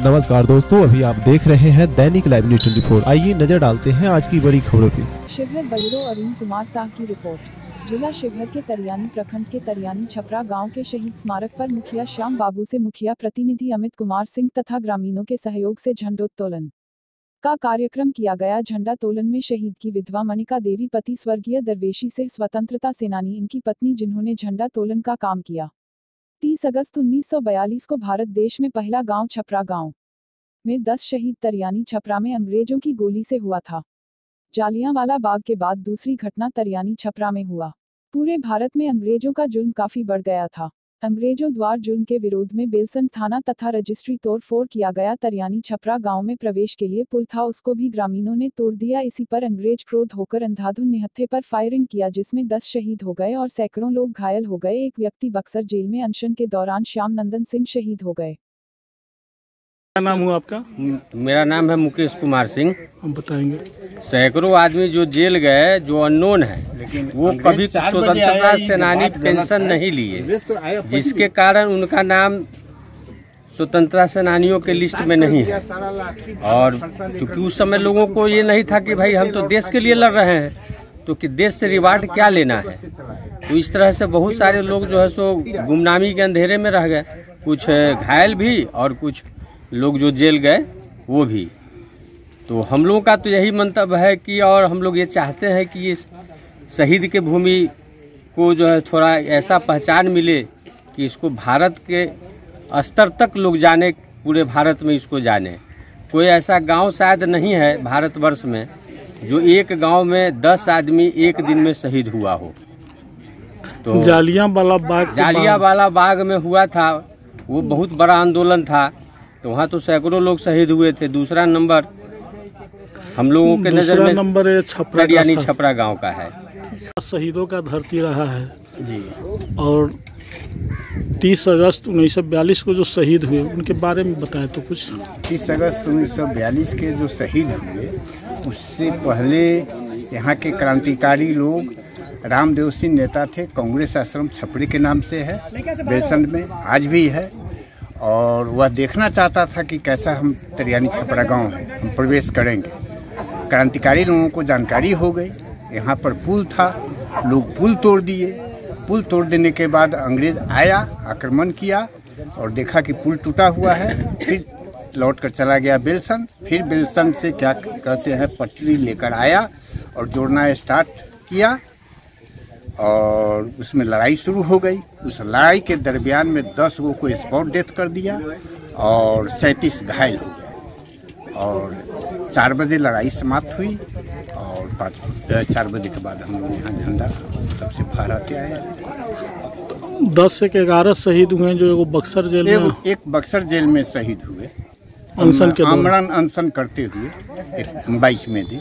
नमस्कार दोस्तों, अभी आप देख रहे हैं दैनिक लाइव न्यूज 24। आइए नजर डालते हैं आज की बड़ी खबरों पे। शिवहर ब्यूरो अरुण कुमार साह की रिपोर्ट। जिला शिवहर के तरियानी प्रखंड के तरियानी छपरा गांव के शहीद स्मारक पर मुखिया श्याम बाबू से मुखिया प्रतिनिधि अमित कुमार सिंह तथा ग्रामीणों के सहयोग से झंडोत्तोलन का कार्यक्रम किया गया। झंडा तोलन में शहीद की विधवा मनिका देवी पति स्वर्गीय दरवेशी से स्वतंत्रता सेनानी इनकी पत्नी जिन्होंने झंडा तोलन का काम किया। 30 अगस्त 1942 को भारत देश में पहला गांव छपरा गांव में 10 शहीद तरियानी छपरा में अंग्रेजों की गोली से हुआ था। जालियांवाला बाग के बाद दूसरी घटना तरियानी छपरा में हुआ। पूरे भारत में अंग्रेजों का जुल्म काफी बढ़ गया था। अंग्रेजों द्वारा जुल्म के विरोध में बेलसन थाना तथा रजिस्ट्री तोड़फोड़ किया गया। तरियानी छपरा गांव में प्रवेश के लिए पुल था, उसको भी ग्रामीणों ने तोड़ दिया। इसी पर अंग्रेज क्रोध होकर अंधाधुन निहत्थे पर फायरिंग किया, जिसमें 10 शहीद हो गए और सैकड़ों लोग घायल हो गए। एक व्यक्ति बक्सर जेल में अनशन के दौरान श्याम नंदन सिंह शहीद हो गए। क्या नाम हुआ आपका? मेरा नाम है मुकेश कुमार सिंह। हम बताएंगे। सैकड़ों आदमी जो जेल गए, जो अननोन है, वो कभी स्वतंत्रता सेनानी पेंशन नहीं लिए, जिसके कारण उनका नाम स्वतंत्रता सेनानियों के लिस्ट में नहीं है। और चूंकि उस समय लोगों को ये नहीं था कि भाई हम तो देश के लिए लड़ रहे हैं, तो कि देश से रिवार्ड क्या लेना है। तो इस तरह से बहुत सारे लोग जो है सो गुमनामी के अंधेरे में रह गए, कुछ घायल भी और कुछ लोग जो जेल गए वो भी। तो हम लोगों का तो यही मंतव्य है कि, और हम लोग ये चाहते हैं कि ये शहीद के भूमि को जो है थोड़ा ऐसा पहचान मिले कि इसको भारत के स्तर तक लोग जाने, पूरे भारत में इसको जाने। कोई ऐसा गांव शायद नहीं है भारतवर्ष में जो एक गांव में 10 आदमी एक दिन में शहीद हुआ हो। तो जालियांवाला बाग में हुआ था, वो बहुत बड़ा आंदोलन था, तो वहाँ तो सैकड़ों लोग शहीद हुए थे। दूसरा नंबर हम लोगों के नजर में नंबर तरियानी छपरा गांव का है। शहीदों का धरती रहा है जी। और 30 अगस्त 1942 को जो शहीद हुए उनके बारे में बताएं तो कुछ। 30 अगस्त 1942 के जो शहीद हुए, उससे पहले यहाँ के क्रांतिकारी लोग रामदेव सिंह नेता थे। कांग्रेस आश्रम छपरे के नाम से है, बेलसन में आज भी है। और वह देखना चाहता था कि कैसा हम तरियानी छपरा गांव है, हम प्रवेश करेंगे। क्रांतिकारी लोगों को जानकारी हो गई, यहाँ पर पुल था, लोग पुल तोड़ दिए। पुल तोड़ देने के बाद अंग्रेज आया, आक्रमण किया और देखा कि पुल टूटा हुआ है, फिर लौट कर चला गया बेलसन। फिर बेलसन से क्या कहते हैं पटरी लेकर आया और जोड़ना स्टार्ट किया और उसमें लड़ाई शुरू हो गई। उस लड़ाई के दरमियान में 10 लोगों को स्पॉट डेथ कर दिया और 37 घायल हो गए। और 4 बजे लड़ाई समाप्त हुई और 4 बजे के बाद हम लोग यहाँ झंडा तब से फहराते आए हैं। 10 से 11 शहीद हुए जो वो बक्सर जेल में, एक बक्सर जेल में शहीद हुए आमरण अनशन करते हुए 22 में दिन।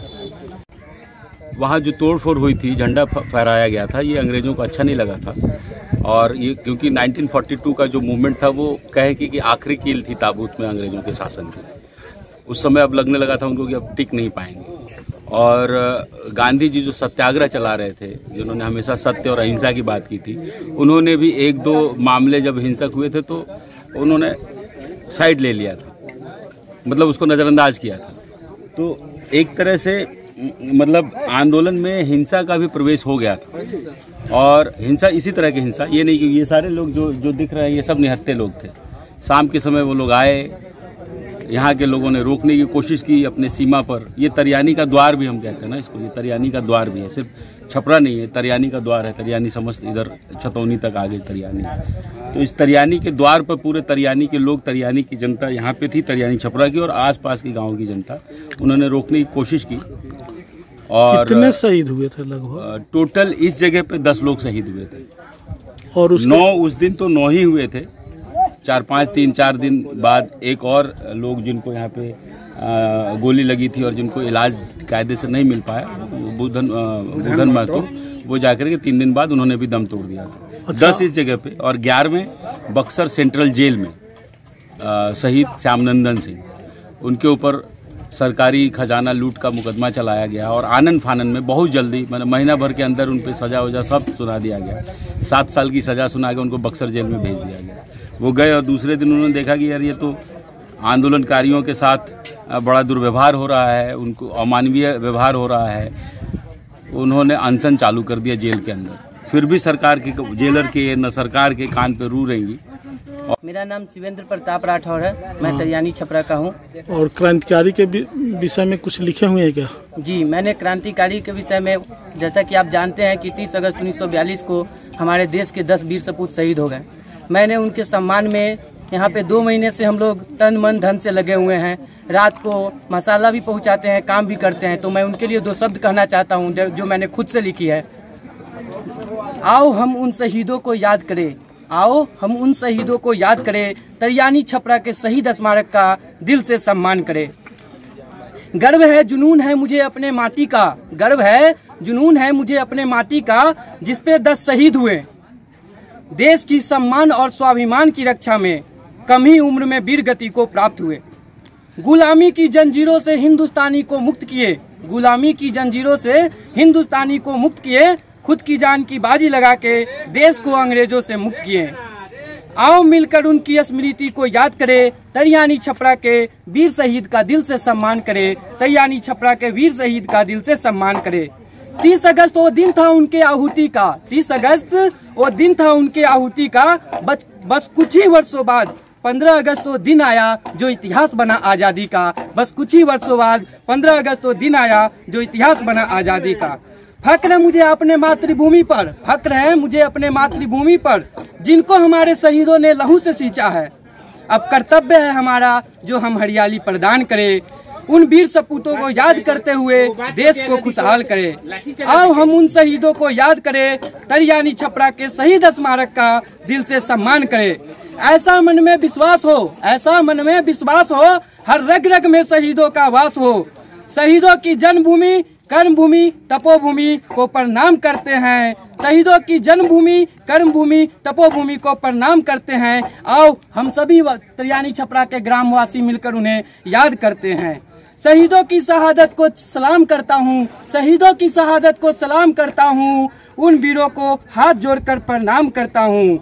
वहाँ जो तोड़फोड़ हुई थी, झंडा फहराया गया था, ये अंग्रेज़ों को अच्छा नहीं लगा था। और ये क्योंकि 1942 का जो मूवमेंट था वो कहे कि आखिरी कील थी ताबूत में अंग्रेज़ों के शासन की। उस समय अब लगने लगा था उनको कि अब टिक नहीं पाएंगे। और गांधी जी जो सत्याग्रह चला रहे थे, जिन्होंने हमेशा सत्य और अहिंसा की बात की थी, उन्होंने भी 1-2 मामले जब हिंसक हुए थे तो उन्होंने साइड ले लिया था, मतलब उसको नज़रअंदाज किया था। तो एक तरह से मतलब आंदोलन में हिंसा का भी प्रवेश हो गया था। और हिंसा इसी तरह की हिंसा, ये नहीं कि ये सारे लोग जो दिख रहे हैं ये सब निहत्थे लोग थे। शाम के समय वो लोग आए, यहाँ के लोगों ने रोकने की कोशिश की अपने सीमा पर। ये तरियानी का द्वार भी हम कहते हैं ना इसको, ये तरियानी का द्वार भी है, सिर्फ छपरा नहीं है, तरियानी का द्वार है। तरियानी समस्त इधर छतौनी तक आ गई तरियानी। तो इस तरियानी के द्वार पर पूरे तरियानी के लोग, तरियानी की जनता यहाँ पे थी, तरियानी छपरा की और आसपास के गाँव की जनता, उन्होंने रोकने की कोशिश की। और कितने शहीद हुए थे लगभग? टोटल इस जगह पे 10 लोग शहीद हुए थे। और 9 उस दिन तो 9 ही हुए थे। 3-4 दिन बाद एक और लोग जिनको यहाँ पे गोली लगी थी और जिनको इलाज कायदे से नहीं मिल पाया, बुधन महतो, वो जाकर के 3 दिन बाद उन्होंने भी दम तोड़ दिया था। अच्छा। 10 इस जगह पे और 11वें बक्सर सेंट्रल जेल में शहीद श्याम नंदन सिंह, उनके ऊपर सरकारी खजाना लूट का मुकदमा चलाया गया और आनन फानन में बहुत जल्दी, मतलब महीना भर के अंदर उन पर सजा वजा सब सुना दिया गया। 7 साल की सजा सुना के उनको बक्सर जेल में भेज दिया गया। वो गए और दूसरे दिन उन्होंने देखा कि यार ये तो आंदोलनकारियों के साथ बड़ा दुर्व्यवहार हो रहा है, उनको अमानवीय व्यवहार हो रहा है। उन्होंने अनशन चालू कर दिया जेल के अंदर, फिर भी सरकार के जेलर के न सरकार के कान पे रू रहेंगी। मेरा नाम शिवेंद्र प्रताप राठौर है, मैं तरियानी छपरा का हूँ। और क्रांतिकारी के विषय में कुछ लिखे हुए हैं क्या? जी, मैंने क्रांतिकारी के विषय में, जैसा कि आप जानते हैं कि 30 अगस्त 1942 को हमारे देश के 10 वीर सपूत शहीद हो गए। मैंने उनके सम्मान में यहाँ पे 2 महीने से हम लोग तन मन धन से लगे हुए हैं। रात को मसाला भी पहुँचाते हैं, काम भी करते हैं। तो मैं उनके लिए 2 शब्द कहना चाहता हूँ जो मैंने खुद से लिखी है। आओ हम उन शहीदों को याद करें, आओ हम उन शहीदों को याद करें, तरियानी छपरा के शहीद स्मारक का दिल से सम्मान करें। गर्व है, जुनून है मुझे अपने माटी का, गर्व है, जुनून है मुझे अपने माटी का, जिसपे 10 शहीद हुए। देश की सम्मान और स्वाभिमान की रक्षा में कम ही उम्र में वीर गति को प्राप्त हुए। गुलामी की जंजीरों से हिंदुस्तानी को मुक्त किए, गुलामी की जंजीरों से हिंदुस्तानी को मुक्त किए, खुद की जान की बाजी लगा के देश को अंग्रेजों से मुक्त किए। आओ मिलकर उनकी स्मृति को याद करें, तरियानी छपरा के वीर शहीद का दिल से सम्मान करें, तरियानी छपरा के वीर शहीद का दिल से सम्मान करें। 30 अगस्त वो दिन था उनके आहुति का, 30 अगस्त वो दिन था उनके आहुति का। बस कुछ ही वर्षों बाद 15 अगस्त वो दिन आया जो इतिहास बना आजादी का। बस कुछ ही वर्षों बाद 15 अगस्त वो दिन आया जो इतिहास बना आजादी का। फक्र है मुझे अपने मातृभूमि पर, फक्र है मुझे अपने मातृभूमि पर, जिनको हमारे शहीदों ने लहू से सींचा है। अब कर्तव्य है हमारा जो हम हरियाली प्रदान करें, उन वीर सपूतों को याद करते हुए देश को खुशहाल करें। आओ हम उन शहीदों को याद करें, तरियानी छपरा के शहीद स्मारक का दिल से सम्मान करें। ऐसा मन में विश्वास हो, ऐसा मन में विश्वास हो, हर रग रग में शहीदों का वास हो। शहीदों की जन्मभूमि, कर्मभूमि, तपोभूमि को प्रणाम करते हैं, शहीदों की जन्मभूमि, कर्मभूमि, तपोभूमि को प्रणाम करते हैं। आओ हम सभी तरियानी छपरा के ग्रामवासी मिलकर उन्हें याद करते हैं। शहीदों की शहादत को सलाम करता हूँ, शहीदों की शहादत को सलाम करता हूँ, उन वीरों को हाथ जोड़कर प्रणाम करता हूँ।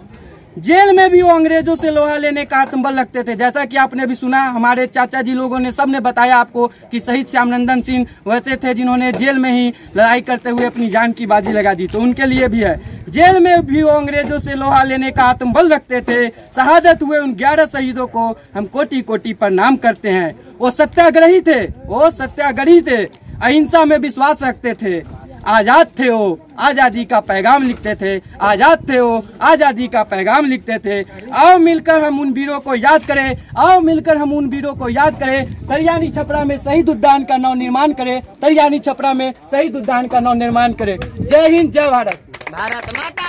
जेल में भी वो अंग्रेजों से लोहा लेने का आत्मबल रखते थे। जैसा कि आपने भी सुना, हमारे चाचा जी लोगों ने सबने बताया आपको कि शहीद श्यामनंदन सिंह वैसे थे जिन्होंने जेल में ही लड़ाई करते हुए अपनी जान की बाजी लगा दी। तो उनके लिए भी है, जेल में भी वो अंग्रेजों से लोहा लेने का आत्मबल रखते थे। शहादत हुए उन 11 शहीदों को हम कोटि कोटि प्रणाम करते हैं। वो सत्याग्रही थे, वो सत्याग्रही थे, अहिंसा में विश्वास रखते थे, आजाद थे वो, आजादी का पैगाम लिखते थे, आजाद थे वो, आजादी का पैगाम लिखते थे। आओ मिलकर हम उन वीरों को याद करें, आओ मिलकर हम उन वीरों को याद करें। तरियानी छपरा में शहीद उद्यान का नव निर्माण करें, तरियानी छपरा में शहीद उद्यान का नव निर्माण करें। जय हिंद, जय भारत। भारत माता